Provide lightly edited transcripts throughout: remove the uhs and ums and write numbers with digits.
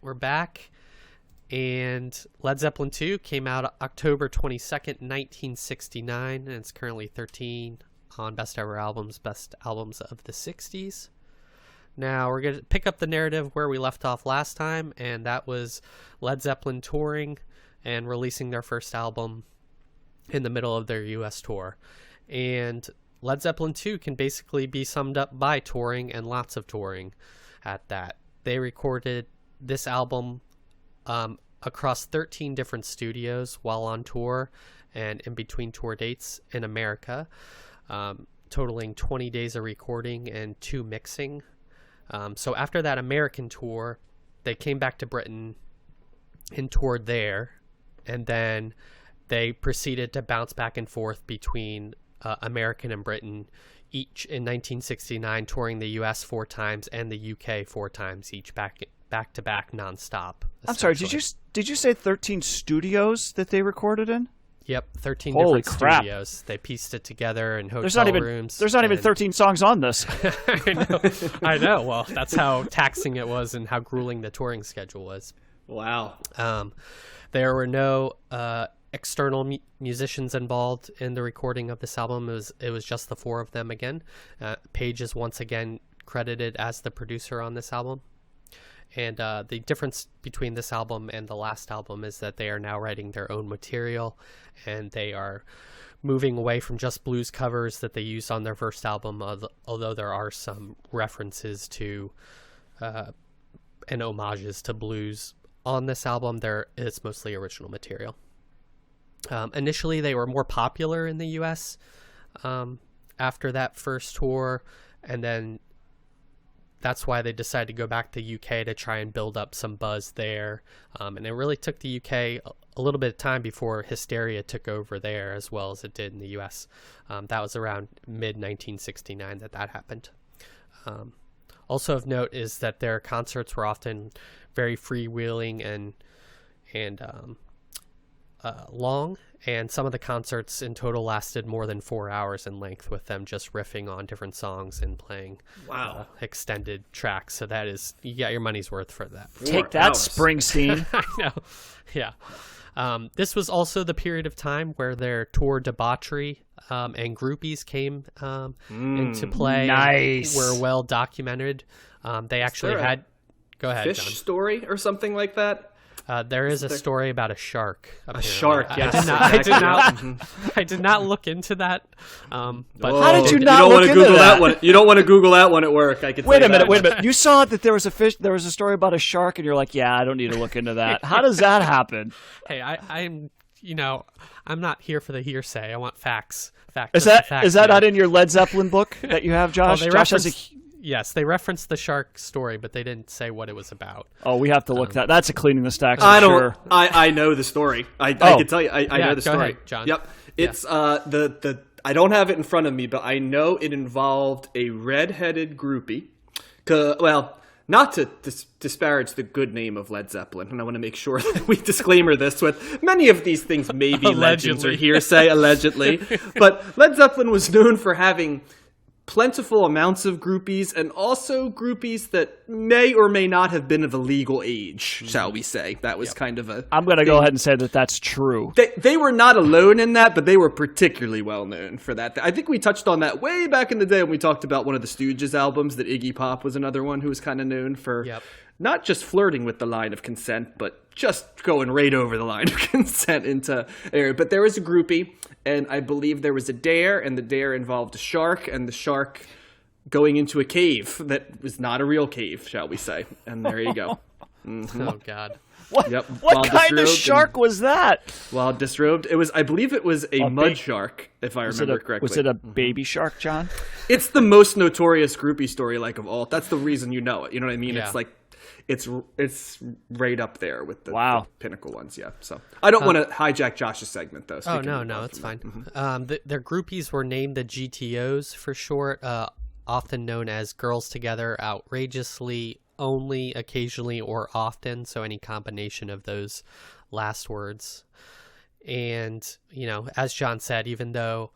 We're back, and Led Zeppelin 2 came out October 22nd, 1969, and it's currently 13 on Best Ever Albums, Best Albums of the 60s. Now, we're going to pick up the narrative where we left off last time, and that was Led Zeppelin touring and releasing their first album in the middle of their U.S. tour. And Led Zeppelin 2 can basically be summed up by touring, and lots of touring at that. They recorded this album across 13 different studios while on tour and in between tour dates in America, totaling 20 days of recording and 2 mixing. So after that American tour, they came back to Britain and toured there, and then they proceeded to bounce back and forth between American and Britain, each in 1969, touring the US 4 times and the UK 4 times, each back to back nonstop. I'm sorry, did you say 13 studios that they recorded in? Yep, 13 Holy different crap. studios. They pieced it together in hotel rooms. There's not even 13 songs on this. I know. Well, that's how taxing it was and how grueling the touring schedule was. Wow. There were no external musicians involved in the recording of this album. It was just the 4 of them again. Page is once again credited as the producer on this album. And the difference between this album and the last album is that they are now writing their own material, and they are moving away from just blues covers that they used on their first album, although there are some references to and homages to blues on this album. It's mostly original material. Initially, they were more popular in the U.S. After that first tour, and then that's why they decided to go back to the UK to try and build up some buzz there. And it really took the UK a little bit of time before hysteria took over there as well as it did in the US. That was around mid-1969 that happened. Also of note is that their concerts were often very freewheeling and long, and some of the concerts in total lasted more than 4 hours in length, with them just riffing on different songs and playing extended tracks. So that is, you got your money's worth for that. Take that, Springsteen. I know. Yeah. This was also the period of time where their tour debauchery and groupies came into play. Nice. Were well documented. They actually had... Go ahead, fish John. story or something like that? There is a story about a shark. Apparently. A shark, yes. I did not look into that. But how did you not look into that one? You don't want to Google that one at work. I could. Wait a minute. You saw that there was a fish. There was a story about a shark, and you're like, "Yeah, I don't need to look into that." How does that happen? Hey, I'm not here for the hearsay. I want facts. Is that not in your Led Zeppelin book that you have, Josh? Well, Josh has a. Yes, they referenced the shark story, but they didn't say what it was about. Oh, we have to look that. That's a cleaning the stacks. I know the story. I can tell you. I know the story. Go ahead, John. Yep. It's the I don't have it in front of me, but I know it involved a red-headed groupie. Well, not to disparage the good name of Led Zeppelin, and I want to make sure that we disclaimer this with many of these things may be legends or hearsay, allegedly. But Led Zeppelin was known for having plentiful amounts of groupies, and also groupies that may or may not have been of a legal age, shall we say. That was kind of a... I'm going to go ahead and say that that's true. They were not alone in that, but they were particularly well known for that. I think we touched on that way back in the day when we talked about one of the Stooges albums, that Iggy Pop was another one who was kind of known for not just flirting with the line of consent, but just going right over the line of consent into area. But there was a groupie, and I believe there was a dare, and the dare involved a shark, and the shark going into a cave that was not a real cave, shall we say. And there you go. Mm-hmm. Oh, God. What kind of shark was that? While disrobed. I believe it was a mud shark, if I remember correctly. Was it a baby shark, John? It's the most notorious groupie story like of all. That's the reason you know it. You know what I mean? Yeah. It's like... It's right up there with the pinnacle ones, yeah. So I don't want to hijack Josh's segment, though. So no, it's fine. Mm-hmm. Their groupies were named the GTOs for short, often known as Girls Together, Outrageously, Only, Occasionally, or Often. So any combination of those last words. And as John said, even though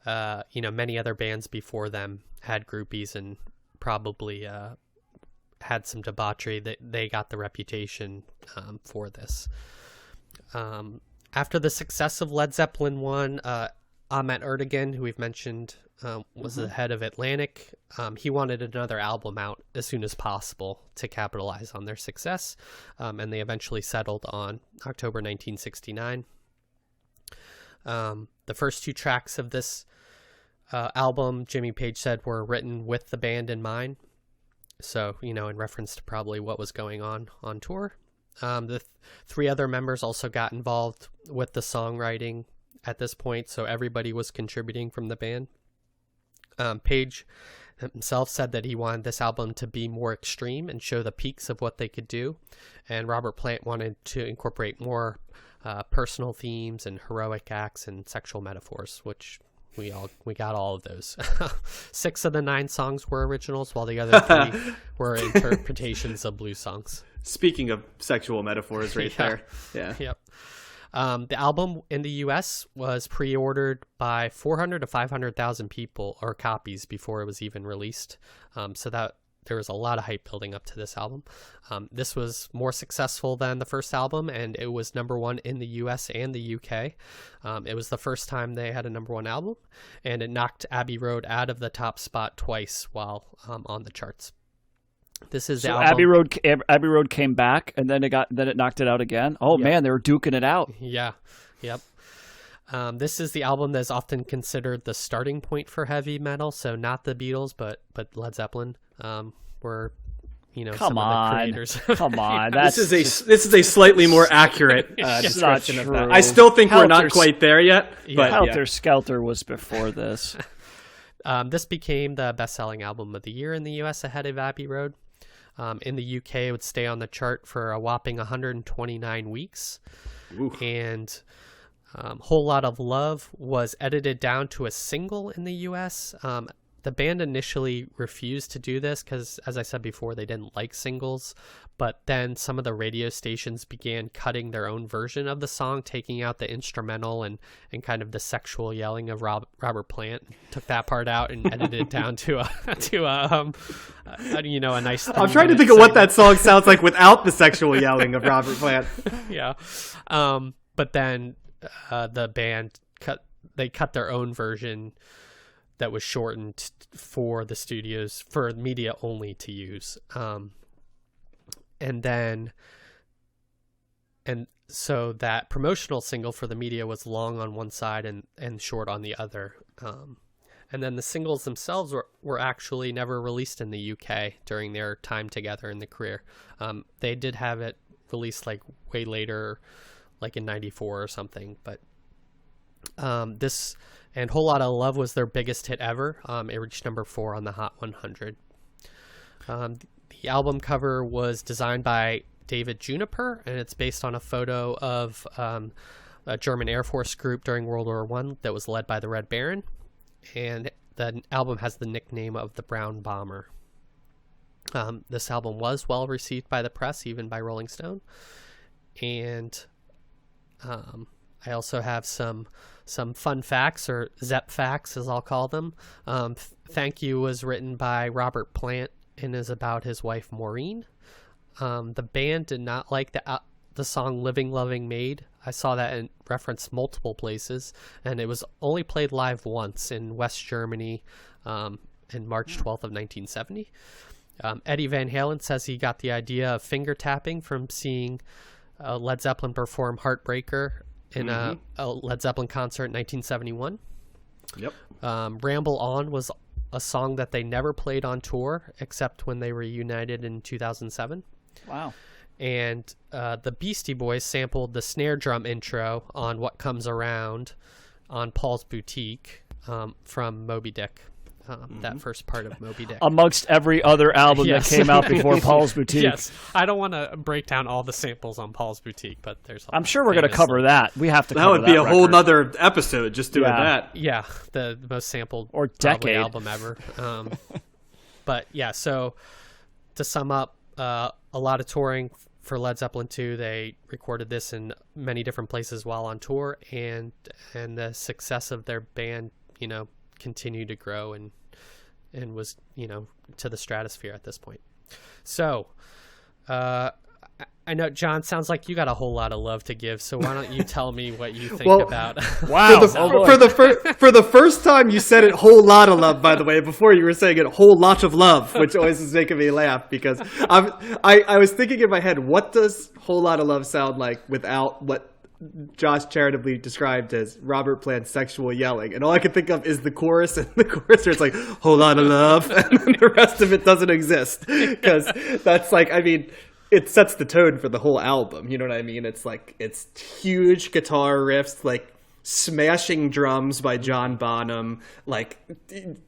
many other bands before them had groupies and probably had some debauchery. They got the reputation for this. After the success of Led Zeppelin 1, Ahmet Ertegun, who we've mentioned, was the head of Atlantic. He wanted another album out as soon as possible to capitalize on their success, and they eventually settled on October 1969. The first 2 tracks of this album, Jimmy Page said, were written with the band in mind. So, in reference to probably what was going on tour. The 3 other members also got involved with the songwriting at this point, so everybody was contributing from the band. Page himself said that he wanted this album to be more extreme and show the peaks of what they could do, and Robert Plant wanted to incorporate more personal themes and heroic acts and sexual metaphors, which we got all of those. 6 of the 9 songs were originals, while the other 3 were interpretations of blues songs. Speaking of sexual metaphors right there. Yeah. Yep. The album in the U.S. was pre-ordered by 400 to 500,000 people or copies before it was even released. So that there was a lot of hype building up to this album. This was more successful than the first album, and it was #1 in the U.S. and the U.K. It was the first time they had a #1 album, and it knocked Abbey Road out of the top spot twice while on the charts. This is the album. Abbey Road came back, and then it knocked it out again. Oh, yep. Man, they were duking it out. Yeah, yep. This is the album that is often considered the starting point for heavy metal. So not the Beatles, but Led Zeppelin were some of the creators. Come on, this is a slightly more accurate description of that. I still think we're not quite there yet. But Helter Skelter was before this. This became the best-selling album of the year in the U.S. ahead of Abbey Road. In the UK, it would stay on the chart for a whopping 129 weeks. Oof. And Whole Lot of Love was edited down to a single in the US. The band initially refused to do this because, as I said before, they didn't like singles. But then some of the radio stations began cutting their own version of the song, taking out the instrumental and kind of the sexual yelling of Robert Plant. Took that part out and edited it down to a nice. I'm trying to think of what that song sounds like without the sexual yelling of Robert Plant. Yeah, but then the band cut their own version that was shortened for the studios for media only to use. And so that promotional single for the media was long on one side and short on the other. And then the singles themselves were actually never released in the UK during their time together in the career. They did have it released like way later, like in 94 or something. But this and Whole Lot of Love was their biggest hit ever. It reached #4 on the Hot 100. The album cover was designed by David Juniper, and it's based on a photo of a German Air Force group during World War I that was led by the Red Baron. And the album has the nickname of the Brown Bomber. This album was well received by the press, even by Rolling Stone. And I also have some fun facts, or Zepp facts, as I'll call them. Thank You was written by Robert Plant and is about his wife Maureen. The band did not like the song Living Loving Maid. I saw that in referenced multiple places, and it was only played live once in West Germany in March 12th of 1970. Eddie Van Halen says he got the idea of finger tapping from seeing Led Zeppelin perform Heartbreaker in a Led Zeppelin concert in 1971. Yep. Ramble On was a song that they never played on tour except when they were reunited in 2007. Wow. And the Beastie Boys sampled the snare drum intro on What Comes Around on Paul's Boutique from Moby Dick. That first part of Moby Dick. Amongst every other album that came out before Paul's Boutique. Yes. I don't want to break down all the samples on Paul's Boutique, but there's I'm sure we're going to cover that. We have to cover that. That would be a whole nother episode just doing that. Yeah, the most sampled or decade album ever. But yeah, so to sum up, a lot of touring for Led Zeppelin 2. They recorded this in many different places while on tour, and the success of their band, continued to grow and was, to the stratosphere at this point. So, I know, John, sounds like you got a whole lot of love to give, so why don't you tell me what you think about... Wow. For the first time you said it, whole lot of love, by the way. Before you were saying it, whole lot of love, which always is making me laugh because I was thinking in my head, what does whole lot of love sound like without what Josh charitably described as Robert Plant's sexual yelling? And all I could think of is the chorus, and the chorus where it's like, whole lot of love, and then the rest of it doesn't exist. Because that's like, I mean... it sets the tone for the whole album, you know what I mean? It's like, it's huge guitar riffs, like smashing drums by John Bonham, like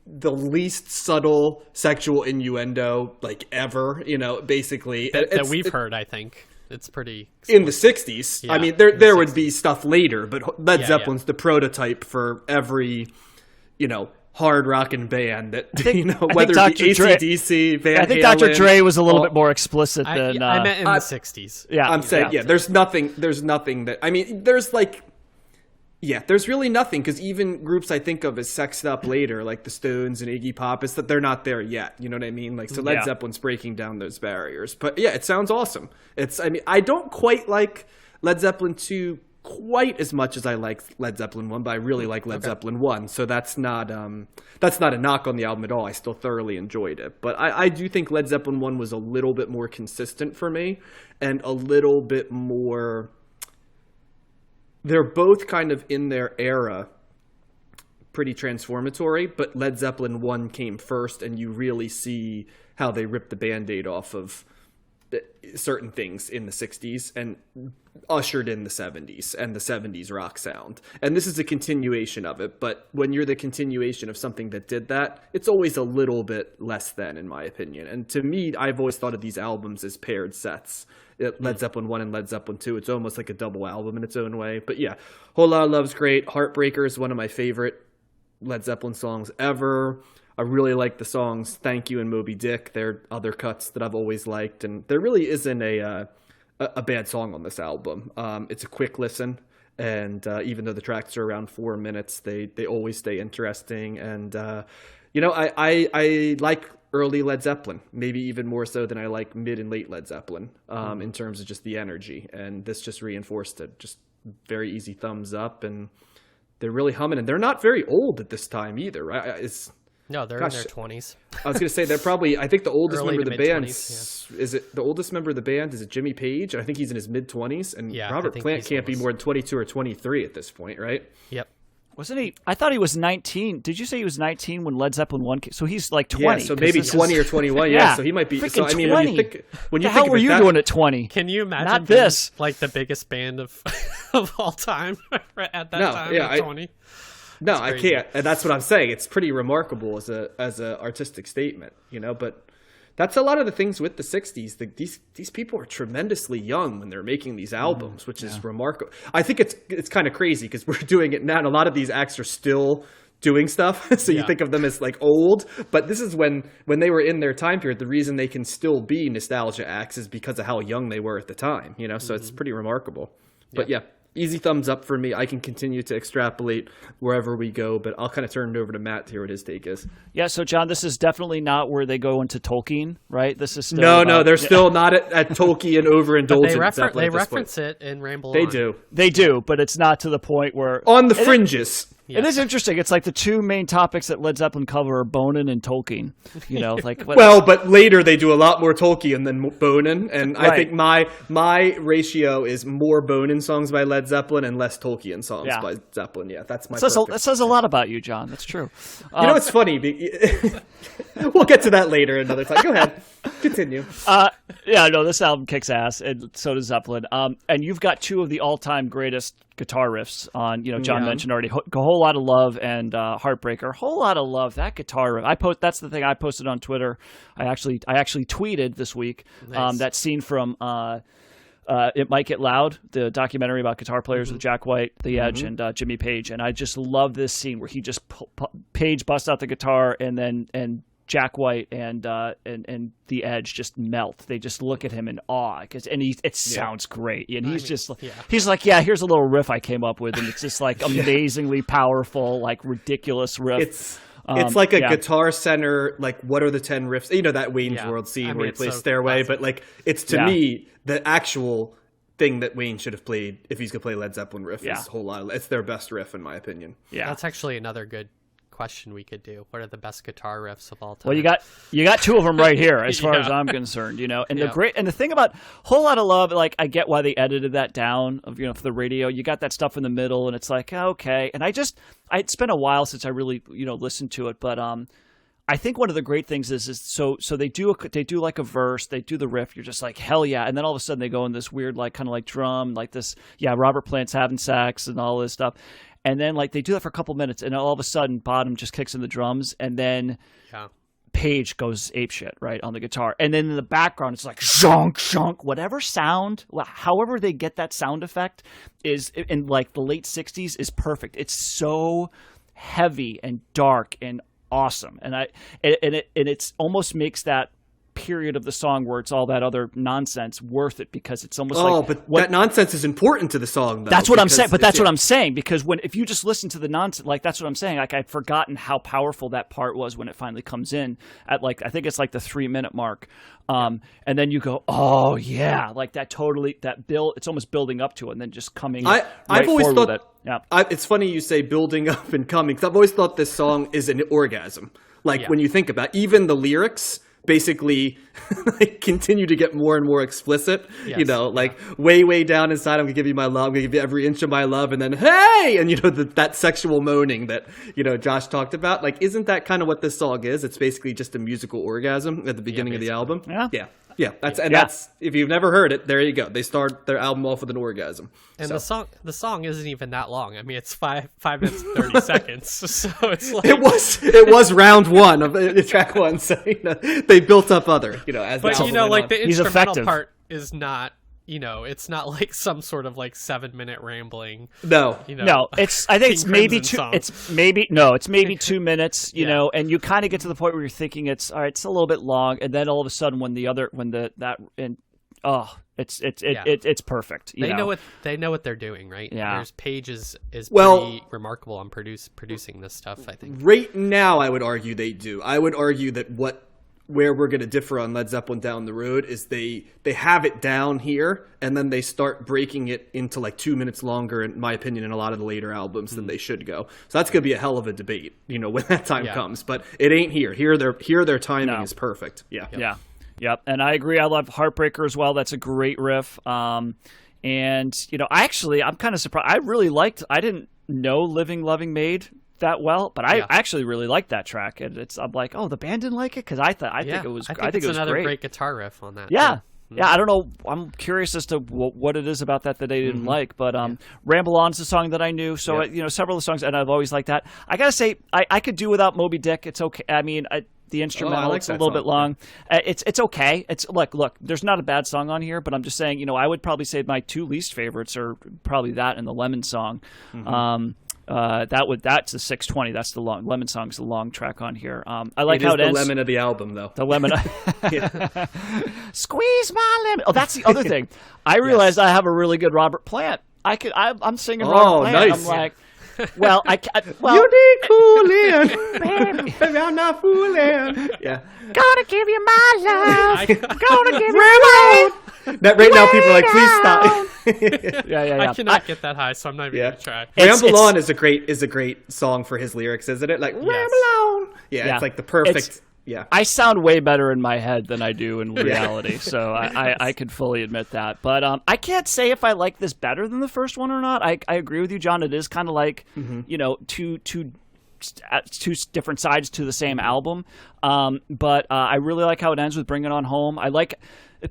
the least subtle sexual innuendo like ever, you know, basically. that we've heard, I think. It's pretty... in the 60s. Yeah, I mean, there would be stuff later, but Led Zeppelin's the prototype for every, you know, hard rockin' band that, you know, whether it be AC/DC, Van Halen. I think Dr. Dre was a little bit more explicit than... I meant in the 60s. Yeah, I'm saying, there's nothing that... I mean, there's like... yeah, there's really nothing, because even groups I think of as sexed up later, like the Stones and Iggy Pop, is that they're not there yet. You know what I mean? Like, so Led Zeppelin's breaking down those barriers. But yeah, it sounds awesome. I mean, I don't quite like Led Zeppelin 2 quite as much as I like Led Zeppelin 1, but I really like Led Zeppelin 1. So that's not a knock on the album at all. I still thoroughly enjoyed it. But I do think Led Zeppelin 1 was a little bit more consistent for me, and a little bit more... they're both kind of in their era pretty transformatory, but Led Zeppelin 1 came first, and you really see how they ripped the Band-Aid off of certain things in the 60s and ushered in the 70s and the 70s rock sound. And this is a continuation of it, but when you're the continuation of something that did that, it's always a little bit less than, in my opinion. And to me, I've always thought of these albums as paired sets. Led Zeppelin 1 and Led Zeppelin 2, it's almost like a double album in its own way. But yeah, Whole Lotta Love's great. Heartbreaker is one of my favorite Led Zeppelin songs ever. I really like the songs Thank You and Moby Dick. They're other cuts that I've always liked, and there really isn't a bad song on this album. It's a quick listen, and even though the tracks are around 4 minutes, they always stay interesting. And you know, I like early Led Zeppelin, maybe even more so than I like mid and late Led Zeppelin, in terms of just the energy. And this just reinforced it. Just very easy thumbs up, and they're really humming. And they're not very old at this time either, right? No, they're in their 20s. I was going to say they're probably, I think the oldest Early member of to the band, mid-20s, is it the oldest member of the band? Is it Jimmy Page? I think he's in his mid-20s. And Yeah, I Robert think Plant he's can't be almost- more than 22 or 23 at this point, right? Yep. Wasn't he? I thought he was 19. Did you say he was 19 when Led Zeppelin 1 came? So he's like 20. Yeah, so maybe 20 or 21. Yeah, so he might be. So I mean, when you think, what the hell were you doing at 20? Can you imagine Not being, this. like the biggest band of of all time at that time at 20? No, I can't, and that's what I'm saying. It's pretty remarkable as a artistic statement, you know. But that's a lot of the things with the 60s. These people are tremendously young when they're making these albums, which is remarkable. I think it's kind of crazy because we're doing it now, and a lot of these acts are still doing stuff. So you think of them as like old, but this is when they were in their time period. The reason they can still be nostalgia acts is because of how young they were at the time, you know. So it's pretty remarkable. But yeah. Easy thumbs up for me. I can continue to extrapolate wherever we go, but I'll kind of turn it over to Matt to hear what his take is. Yeah, so John, this is definitely not where they go into Tolkien, right? This is still no, they're still not at Tolkien overindulgent. They reference it in Ramble They On. They do, but it's not to the point where... On the fringes. It is interesting. It's like the two main topics that Led Zeppelin cover are Bonin and Tolkien. You know, like well, but later they do a lot more Tolkien than Bonin, and I think my ratio is more Bonin songs by Led Zeppelin and less Tolkien songs by Zeppelin. Yeah, that's my. That says a lot about you, John. That's true. You know, it's funny. We'll get to that later another time. Go ahead, continue. This album kicks ass, and so does Zeppelin. And you've got two of the all-time greatest guitar riffs on, you know, John mentioned already, A Whole Lot of Love and Heartbreaker. Whole Lot of Love, that guitar riff. That's the thing I posted on Twitter. I actually tweeted this week that scene from It Might Get Loud, the documentary about guitar players with Jack White, The Edge, and Jimmy Page. And I just love this scene where he just Page busts out the guitar, and Jack White and The Edge just melt. They just look at him in awe it sounds great. And he's like, here's a little riff I came up with, and it's just like amazingly powerful, like ridiculous riff. It's like a yeah. Guitar Center, like, what are the 10 riffs? You know, that Wayne's World scene where he plays Stairway, but, like, it's, to me, the actual thing that Wayne should have played if he's going to play Led Zeppelin riff is a whole lot. It's their best riff, in my opinion. Yeah. That's actually another good question we could do. What are the best guitar riffs of all time? Well, you got two of them right here, as far as I'm concerned. You know, and the thing about Whole Lot of Love, like, I get why they edited that down of, you know, for the radio. You got that stuff in the middle, and it's like, okay. And it's been a while since I really, you know, listened to it, but I think one of the great things is so they do like a verse, they do the riff, you're just like, hell yeah, and then all of a sudden they go in this weird, like, kind of like drum, like this, Robert Plant's having sax and all this stuff. And then, like, they do that for a couple minutes, and all of a sudden, Bonham just kicks in the drums, and then Page goes apeshit, right, on the guitar. And then in the background, it's like, shonk, shonk, whatever sound, however they get that sound effect is, in, like, the late 60s, is perfect. It's so heavy and dark and awesome. And it almost makes that period of the song where it's all that other nonsense worth it, because it's almost that nonsense is important to the song, though. That's what I'm saying. But that's what I'm saying, because if you just listen to the nonsense, like, that's what I'm saying. Like, I'd forgotten how powerful that part was when it finally comes in at, like, I think it's like the 3-minute mark. And then you go, oh yeah, like that build, it's almost building up to it and then just coming. I've always thought with it. Yeah. It's funny you say building up and coming, because I've always thought this song is an orgasm. Like, when you think about it, even the lyrics basically like continue to get more and more explicit. You know, like, way down inside, I'm gonna give you my love, I'm gonna give you every inch of my love, and then hey, and, you know, that sexual moaning that, you know, Josh talked about. Like, isn't that kind of what this song is? It's basically just a musical orgasm at the beginning of the album. That's, if you've never heard it, there you go. They start their album off with an orgasm. And the song isn't even that long. I mean, it's 5 minutes and 30 seconds. So it's like, it was round one of track one. So, you know, they built up other, you know, as but, the you know, like, on. the instrumental part is not, you know, it's not like some sort of, like, 7-minute rambling. No, you know, no. I think it's maybe two. Song. It's maybe 2 minutes. You know, and you kind of get to the point where you're thinking it's all right. It's a little bit long, and then all of a sudden, it's perfect. They know what they're doing, right? Yeah. There's Page is pretty remarkable on producing this stuff, I think. Right now, I would argue they do. I would argue that where we're going to differ on Led Zeppelin down the road is they have it down here, and then they start breaking it into, like, 2 minutes longer, in my opinion, in a lot of the later albums than they should go. So that's going to be a hell of a debate, you know, when that time comes. But it ain't here. Here their timing is perfect. Yeah. Yep. And I agree. I love Heartbreaker as well. That's a great riff. And, you know, I'm kind of surprised. I didn't know Living Loving Maid that well, but I actually really liked that track. And I'm like, oh, the band didn't like it? Because I think it was another great. Great guitar riff on that. Yeah. Yeah, I don't know. I'm curious as to what it is about that they didn't like. But Ramble On's the song that I knew. So, you know, several of the songs, and I've always liked that. I got to say, I could do without Moby Dick. It's okay. I mean, the instrumental, it's a little bit long. It's okay. It's look, there's not a bad song on here, but I'm just saying, you know, I would probably say my two least favorites are probably that and the Lemon Song. That's the 620. That's the long Lemon Song's the long track on here. I like how it ends. The lemon of the album, though. The lemon. Squeeze my lemon. Oh, that's the other thing. I realized I have a really good Robert Plant. I'm singing Robert Plant. Nice. I'm like, well, you need cooling, baby, I'm not fooling. Yeah. Gonna give you my love. Gonna give you my love. That right now, people are like, please stop. I cannot get that high, so I'm not even gonna try. Ramble On is a great song for his lyrics, isn't it? Like, Ramble On. Yeah, it's like the perfect. I sound way better in my head than I do in reality, so I can fully admit that. But I can't say if I like this better than the first one or not. I agree with you, John. It is kind of like, you know, two different sides to the same album. But I really like how it ends with Bring It On Home. I like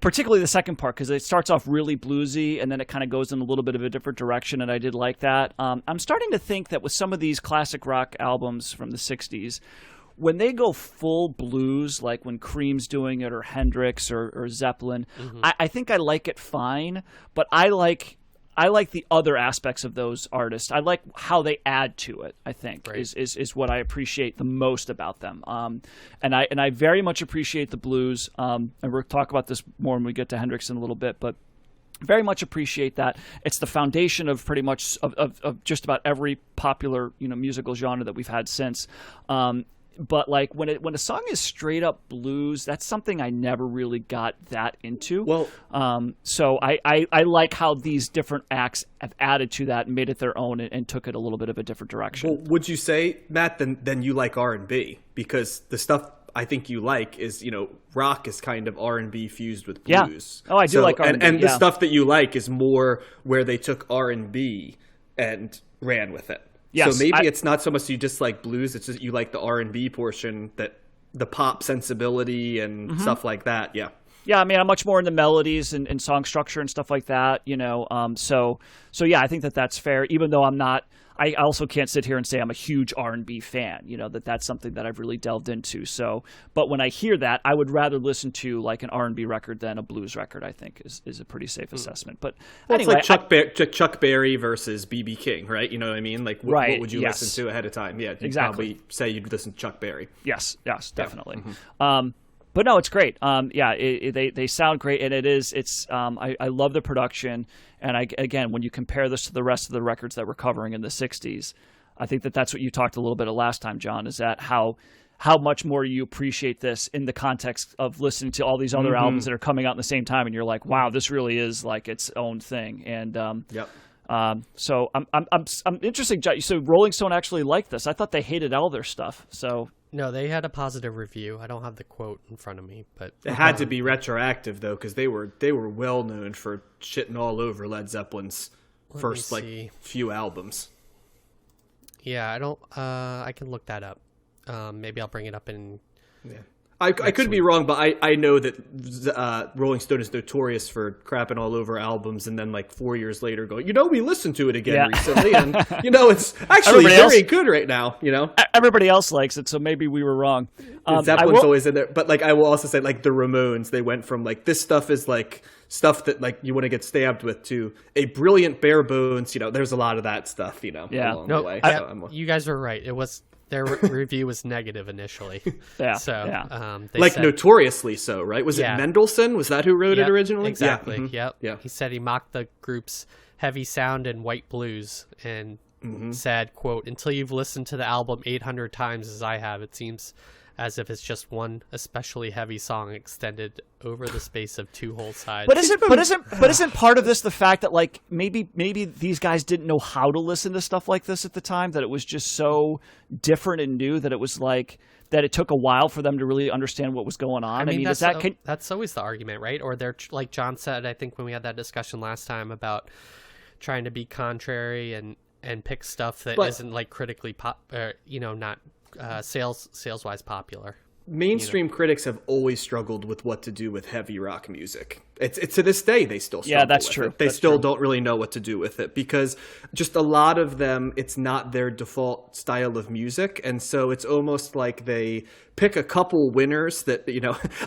particularly the second part because it starts off really bluesy and then it kind of goes in a little bit of a different direction, and I did like that. I'm starting to think that with some of these classic rock albums from the 60s, when they go full blues, like when Cream's doing it or Hendrix or Zeppelin, I think I like it fine, but I like the other aspects of those artists. I like how they add to it, I think, is what I appreciate the most about them. And I very much appreciate the blues, and we'll talk about this more when we get to Hendrix in a little bit, but very much appreciate that. It's the foundation of pretty much of just about every popular, you know, musical genre that we've had since. But like when a song is straight up blues, that's something I never really got that into. Well, so I like how these different acts have added to that and made it their own and took it a little bit of a different direction. well, would you say, Matt, then you like R&B? Because the stuff I think you like is, rock is kind of R&B fused with blues. Yeah. Oh, I do like R&B. And the stuff that you like is more where they took R&B and ran with it. Yes, so maybe it's not so much you just like blues, it's just you like the R&B portion, that the pop sensibility and stuff like that. Yeah. Yeah, I mean, I'm much more into melodies and song structure and stuff like that, So yeah, I think that's fair. Even though I also can't sit here and say I'm a huge R&B fan. That's something that I've really delved into. So, but when I hear that, I would rather listen to like an R&B record than a blues record. I think is a pretty safe assessment. But anyway, it's like Chuck Berry versus B.B. King, right? You know what I mean? Like, what would you listen to ahead of time? Yeah, you'd probably say you'd listen to Chuck Berry. Yes, definitely. Yeah. But no, it's great. They sound great, and I love the production. And again, when you compare this to the rest of the records that we're covering in the '60s, I think that's what you talked a little bit of last time, John. Is that how much more you appreciate this in the context of listening to all these other albums that are coming out at the same time, and you're like, wow, this really is like its own thing. And so I'm interested. So Rolling Stone actually liked this. I thought they hated all their stuff. So. No, they had a positive review. I don't have the quote in front of me, but it had to be retroactive though, because they were well known for shitting all over Led Zeppelin's first few albums. Yeah, I don't. I can look that up. Maybe I'll bring it up in. Yeah. I could be wrong, but I know that Rolling Stone is notorious for crapping all over albums, and then like 4 years later going, we listened to it again recently, and it's actually very good right now. Everybody else likes it, so maybe we were wrong. Zeppelin's always in there, but like I will also say, like the Ramones, they went from like this stuff is like stuff that like you want to get stabbed with to a brilliant bare bones. There's a lot of that stuff. Along the way. You guys were right. It was. Their review was negative initially. Yeah. So, they like said, notoriously so, right? Was it Mendelssohn? Was that who wrote it originally? Exactly. Yeah. Yep. Yeah. He said he mocked the group's heavy sound and white blues and said, quote, "Until you've listened to the album 800 times as I have, it seems as if it's just one especially heavy song extended over the space of 2 whole sides." But isn't part of this the fact that like maybe these guys didn't know how to listen to stuff like this at the time, that it was just so different and new that it was like that it took a while for them to really understand what was going on? I mean that's always the argument, right? Or they're like John said, I think when we had that discussion last time about trying to be contrary and pick stuff that isn't like critically not sales wise popular. Mainstream critics have always struggled with what to do with heavy rock music. It's to this day they still struggle. Yeah, that's with true. It. They still don't really know what to do with it, because just a lot of them, it's not their default style of music, and so it's almost like they pick a couple winners that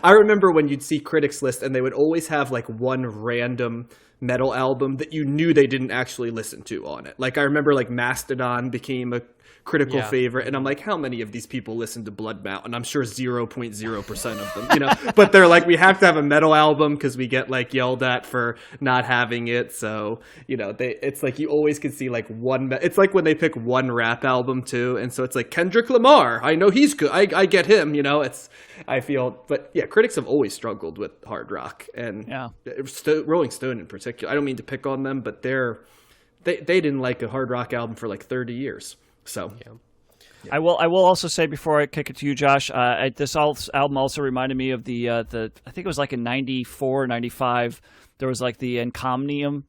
I remember when you'd see critics list, and they would always have like one random metal album that you knew they didn't actually listen to on it. Like I remember like Mastodon became a critical favorite, and I'm like, how many of these people listen to Blood Mountain? I'm sure 0.0% of them, but they're like, we have to have a metal album because we get like yelled at for not having it. So it's like you always can see like one. It's like when they pick one rap album too, and so it's like Kendrick Lamar. I know he's good. I get him. I feel, but yeah, critics have always struggled with hard rock, and Rolling Stone in particular. I don't mean to pick on them, but they didn't like a hard rock album for like 30 years. So I will also say before I kick it to you, Josh, this album also reminded me of the I think it was like in 94, 95, there was like the Encomium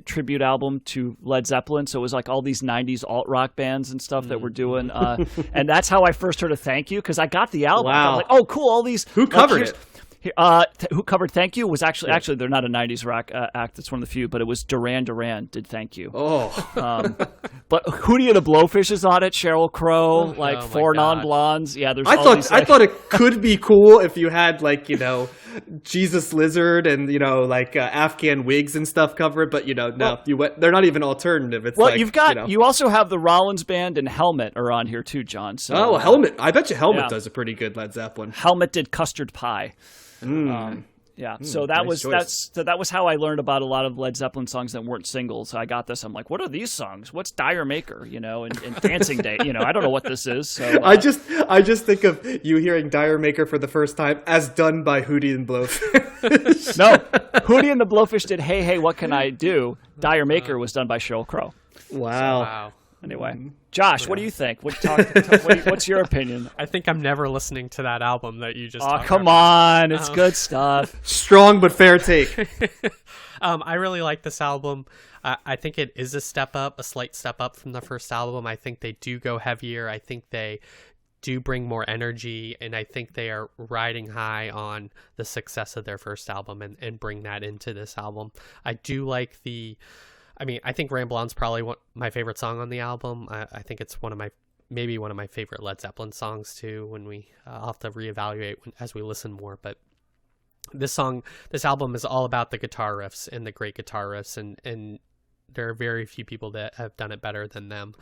tribute album to Led Zeppelin. So it was like all these 90s alt rock bands and stuff that were doing, and that's how I first heard of Thank You, because I got the album. Wow. I was like, oh cool, all these. Who covered it? Who covered Thank You was actually they're not a 90s rock act. It's one of the few, but it was Duran Duran did Thank You. But Hootie and the Blowfish is on it. Sheryl Crow, like Four Non-Blondes. Yeah, there's. I thought it could be cool if you had like Jesus Lizard and like Afghan Wigs and stuff cover it, but they're not even alternative. It's you also have the Rollins Band and Helmet are on here too, John. So Helmet. I bet you Helmet does a pretty good Led Zeppelin. Helmet did Custard Pie. Yeah, so that nice choice. that was how I learned about a lot of Led Zeppelin songs that weren't singles. I got this. I'm like, what are these songs? What's Dire Maker? And Dancing Day. I don't know what this is. So I just think of you hearing Dire Maker for the first time as done by Hootie and Blowfish. no, Hootie and the Blowfish did Hey Hey What Can I Do? Dire Maker was done by Sheryl Crow. Wow. Anyway, Josh, what do you think? What's your opinion? I think I'm never listening to that album that you just. Oh, come on, it's good stuff. Strong but fair take. I really like this album. I think it is a slight step up from the first album. I think they do go heavier. I think they do bring more energy, and I think they are riding high on the success of their first album and bring that into this album. I do like I think Ramble On's probably my favorite song on the album. I think it's maybe one of my favorite Led Zeppelin songs too. When I'll have to reevaluate as we listen more. But this album is all about the guitar riffs and the great guitar riffs, and there are very few people that have done it better than them.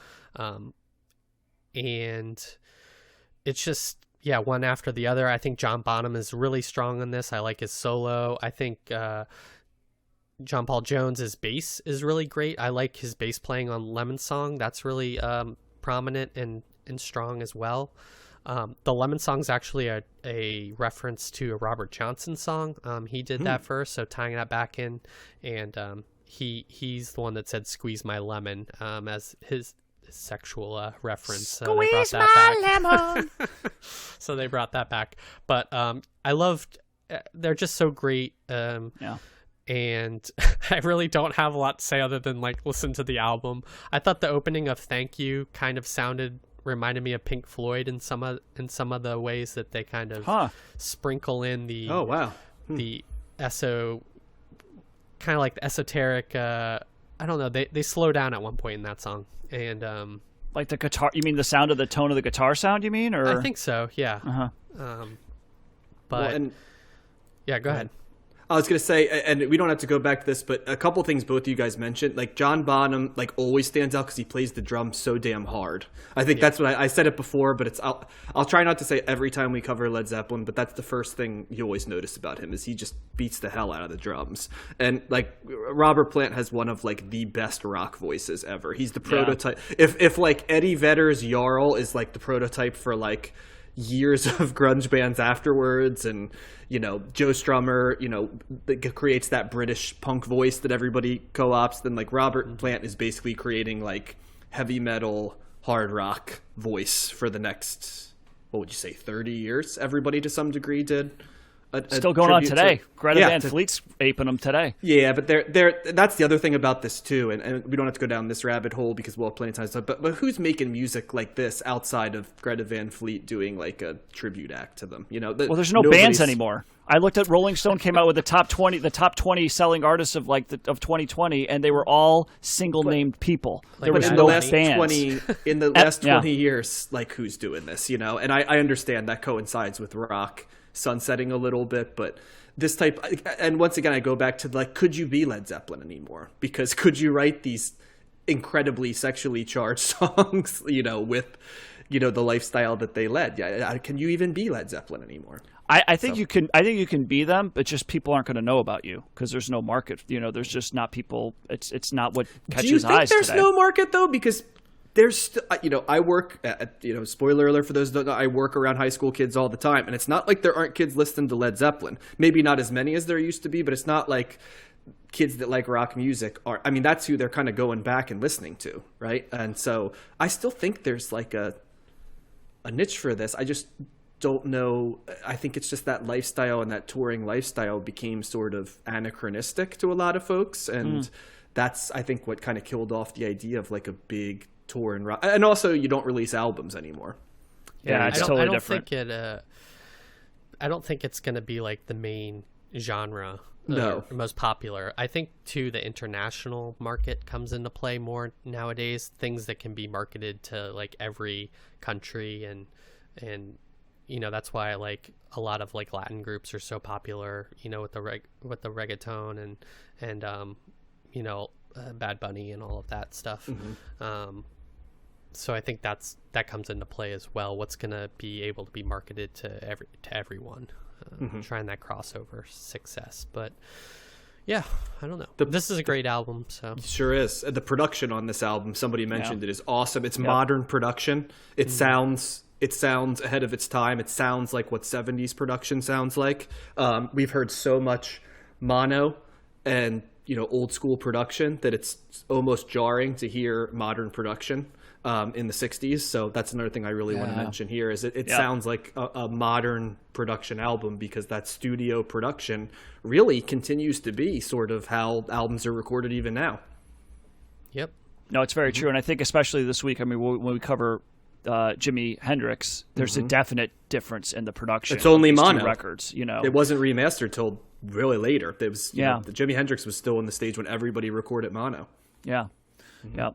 And it's just one after the other. I think John Bonham is really strong on this. I like his solo. I think John Paul Jones's bass is really great. I like his bass playing on Lemon Song. That's really prominent and strong as well. The Lemon Song's actually a reference to a Robert Johnson song. He did that first, so tying that back in, and he's the one that said "Squeeze my lemon" as his sexual reference. Squeeze my lemon. So they brought that back. But I loved. They're just so great. And I really don't have a lot to say other than listen to the album. I thought the opening of "Thank You" kind of reminded me of Pink Floyd in some of the ways that they kind of sprinkle in the the kind of like the esoteric. I don't know. They slow down at one point in that song, and like the guitar. You mean the sound of the tone of the guitar sound? You mean, or I think so. Yeah. But go ahead. I was going to say, and we don't have to go back to this, but a couple things both of you guys mentioned, John Bonham, always stands out because he plays the drums so damn hard. I think that's what I said it before, but I'll try not to say every time we cover Led Zeppelin, but that's the first thing you always notice about him is he just beats the hell out of the drums. And Robert Plant has one of the best rock voices ever. He's the prototype. If Eddie Vedder's Jarl is the prototype for years of grunge bands afterwards, and Joe Strummer creates that British punk voice that everybody co-ops, then Robert Plant is basically creating heavy metal hard rock voice for the next, what would you say, 30 years. Everybody to some degree did still going on today. Greta Van Fleet's aping them today. Yeah, but that's the other thing about this too, and we don't have to go down this rabbit hole because we'll have plenty of time to talk, but who's making music like this outside of Greta Van Fleet doing a tribute act to them? There's no bands anymore. I looked at Rolling Stone came out with the top 20 selling artists of of 2020, and they were all single named people. There was no bands. In the last 20 years, who's doing this? And I understand that coincides with rock sunsetting a little bit, but this type, and once again I go back to could you be Led Zeppelin anymore? Because could you write these incredibly sexually charged songs with the lifestyle that they led? Can you even be Led Zeppelin anymore? I think you can be them, but just people aren't going to know about you because there's no market. There's just not people. It's not what catches eyes today. Do you think there's no market though? Because there's, I work at, spoiler alert for those that don't know, I work around high school kids all the time, and it's not like there aren't kids listening to Led Zeppelin. Maybe not as many as there used to be, but it's not like kids that like rock music are. I mean, that's who they're kind of going back and listening to, right? And so I still think there's a niche for this. I just don't know. I think it's just that lifestyle and that touring lifestyle became sort of anachronistic to a lot of folks, and that's, I think, what kind of killed off the idea of a big tour and rock. And also you don't release albums anymore. It's totally different. I don't think it's going to be the main genre. No. Most popular. I think too the international market comes into play more nowadays. Things that can be marketed to every country, and that's why a lot of Latin groups are so popular. With the reggaeton and Bad Bunny and all of that stuff. So I think that comes into play as well. What's going to be able to be marketed to everyone, trying that crossover success. But yeah, I don't know. This is a great album. So sure is. The production on this album, somebody mentioned it, is awesome. It's modern production. It sounds ahead of its time. It sounds like what 70s production sounds like. We've heard so much mono and old school production that it's almost jarring to hear modern production in the 60s. So that's another thing I really want to mention here is it sounds like a modern production album, because that studio production really continues to be sort of how albums are recorded even now. Yep. No, it's very true. And I think especially this week, I mean, when we cover Jimi Hendrix, there's a definite difference in the production. It's only mono records, It wasn't remastered till really later. It was, the Jimi Hendrix was still on the stage when everybody recorded mono. Yeah. Yeah.